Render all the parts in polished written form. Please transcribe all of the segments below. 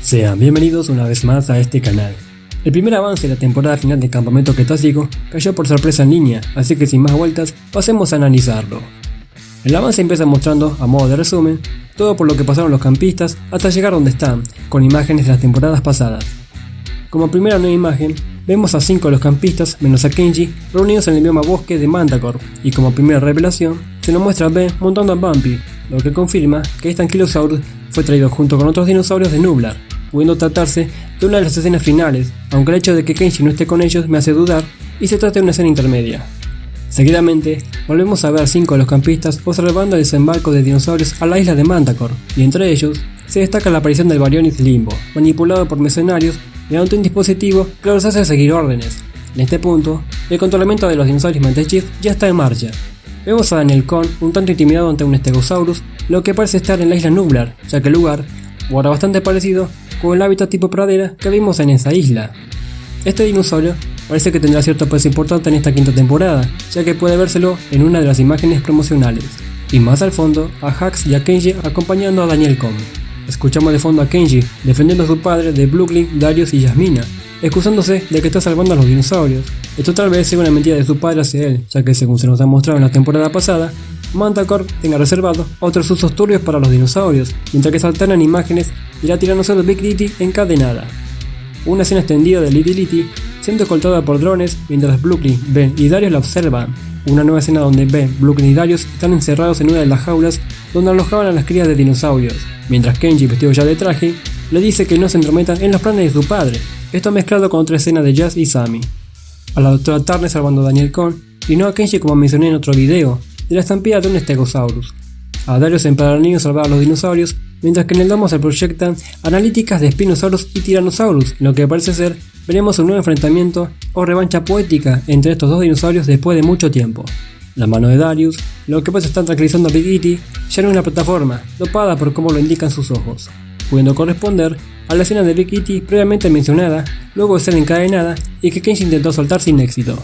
Sean bienvenidos una vez más a este canal. El primer avance de la temporada final de Campamento Cretácico cayó por sorpresa en línea, así que sin más vueltas, pasemos a analizarlo. El avance empieza mostrando, a modo de resumen, todo por lo que pasaron los campistas hasta llegar donde están, con imágenes de las temporadas pasadas. Como primera nueva imagen, vemos a 5 de los campistas, menos a Kenji, reunidos en el bioma bosque de Manticore, y como primera revelación, se nos muestra a Ben montando a Bumpy, lo que confirma que este Ankylosaurus fue traído junto con otros dinosaurios de Nublar, pudiendo tratarse de una de las escenas finales, aunque el hecho de que Kenji no esté con ellos me hace dudar y se trata de una escena intermedia. Seguidamente, volvemos a ver a 5 de los campistas observando el desembarco de dinosaurios a la isla de Manticore, y entre ellos se destaca la aparición del Baryonyx Limbo, manipulado por mercenarios mediante un dispositivo que los hace seguir órdenes. En este punto, el controlamiento de los dinosaurios Mantis ya está en marcha. Vemos a Daniel Kohn un tanto intimidado ante un Stegosaurus, lo que parece estar en la isla Nublar, ya que el lugar guarda bastante parecido con el hábitat tipo pradera que vimos en esa isla. Este dinosaurio parece que tendrá cierto peso importante en esta quinta temporada, ya que puede vérselo en una de las imágenes promocionales. Y más al fondo, a Hax y a Kenji acompañando a Daniel Kohn. Escuchamos de fondo a Kenji defendiendo a su padre de Brooklyn, Darius y Yasmina, excusándose de que está salvando a los dinosaurios. Esto tal vez sea una mentira de su padre hacia él, ya que según se nos ha mostrado en la temporada pasada, Manticore tenga reservado otros usos turbios para los dinosaurios, mientras que se alternan imágenes de la Tyrannosaurus Big Litty encadenada. Una escena extendida de Litty Litty siendo escoltada por drones mientras Brooklyn, Ben y Darius la observan. Una nueva escena donde Ben, Brooklyn y Darius están encerrados en una de las jaulas donde alojaban a las crías de dinosaurios, mientras Kenji, vestido ya de traje, le dice que no se entrometan en los planes de su padre. Esto mezclado con otra escena de Jazz y Sammy. A la doctora Turner salvando a Daniel Kohn y no a Kenji como mencioné en otro video, de la estampida de un Stegosaurus. A Darius en paralelo salvar a los dinosaurios, mientras que en el domo se proyectan analíticas de Spinosaurus y Tyrannosaurus, en lo que parece ser veremos un nuevo enfrentamiento o revancha poética entre estos dos dinosaurios después de mucho tiempo. La mano de Darius, lo que parece estar tranquilizando a Big Litty, ya no es una plataforma, dopada por cómo lo indican sus ojos, pudiendo corresponder a la escena de Big Litty previamente mencionada, luego de ser encadenada y que Kenji intentó soltar sin éxito.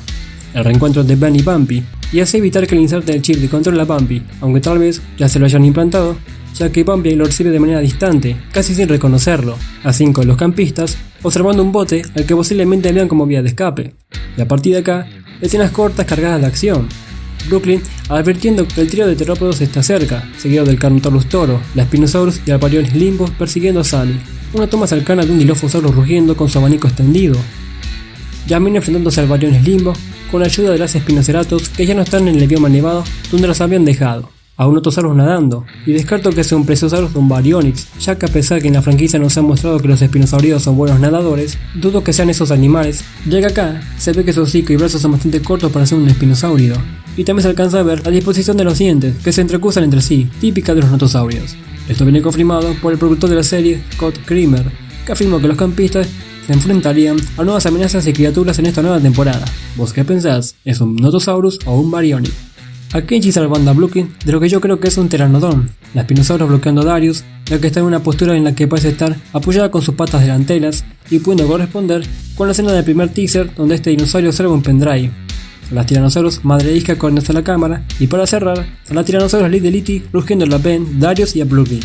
El reencuentro de Ben y Bumpy, y así evitar que el inserte del chip de control a Bumpy, aunque tal vez ya se lo hayan implantado, ya que Bumpy lo recibe de manera distante, casi sin reconocerlo, a 5 de los campistas, observando un bote al que posiblemente vean como vía de escape. Y a partir de acá, escenas cortas cargadas de acción. Brooklyn advirtiendo que el trío de terópodos está cerca, seguido del Carnotaurus Toro, la Spinosaurus y el Baryonyx Limbo persiguiendo a Sammy. Una toma cercana de un Dilophosaurus rugiendo con su abanico extendido. Yasmina enfrentándose al Baryonyx Limbo con la ayuda de las Spinoceratops que ya no están en el bioma nevado donde los habían dejado, a un Otosaurus nadando, y descarto que sea un Plesiosaurus o un Baryonyx, ya que a pesar que en la franquicia nos han mostrado que los espinosauridos son buenos nadadores, dudo que sean esos animales, ya que acá se ve que su hocico y brazos son bastante cortos para ser un espinosaurido, y también se alcanza a ver la disposición de los dientes, que se entrecruzan entre sí, típica de los notosaurios. Esto viene confirmado por el productor de la serie, Scott Kramer, que afirmó que los campistas se enfrentarían a nuevas amenazas y criaturas en esta nueva temporada. ¿Vos qué pensás? ¿Es un Notosaurus o un Baryonyx? A Kenji salvando a Brooklyn de lo que yo creo que es un Pteranodon, la Spinosaurus bloqueando a Darius, ya que está en una postura en la que parece estar apoyada con sus patas delanteras y pudiendo corresponder con la escena del primer teaser donde este dinosaurio observa un pendrive. Las Tyrannosaurus madre e hija corren hacia la cámara y para cerrar, a la Tyrannosaurus Litty Litty rugiendo a Ben, Darius y a Brooklyn.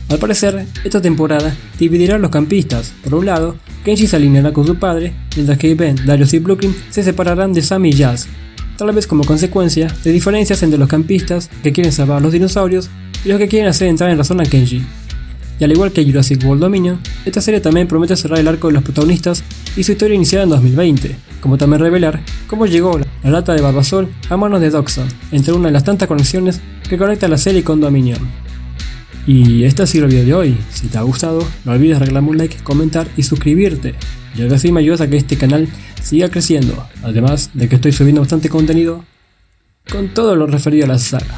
Al parecer, esta temporada dividirá a los campistas. Por un lado, Kenji se alineará con su padre, mientras que Ben, Darius y Brooklyn se separarán de Sammy y Jazz, tal vez como consecuencia de diferencias entre los campistas que quieren salvar a los dinosaurios y los que quieren hacer entrar en razón a Kenji. Y al igual que Jurassic World Dominion, esta serie también promete cerrar el arco de los protagonistas y su historia iniciada en 2020, como también revelar cómo llegó la lata de Barbasol a manos de Doxon, entre una de las tantas conexiones que conecta la serie con Dominion. Y este ha sido el video de hoy. Si te ha gustado, no olvides regalarme un like, comentar y suscribirte, ya que así me ayudas a que este canal siga creciendo, además de que estoy subiendo bastante contenido con todo lo referido a la saga.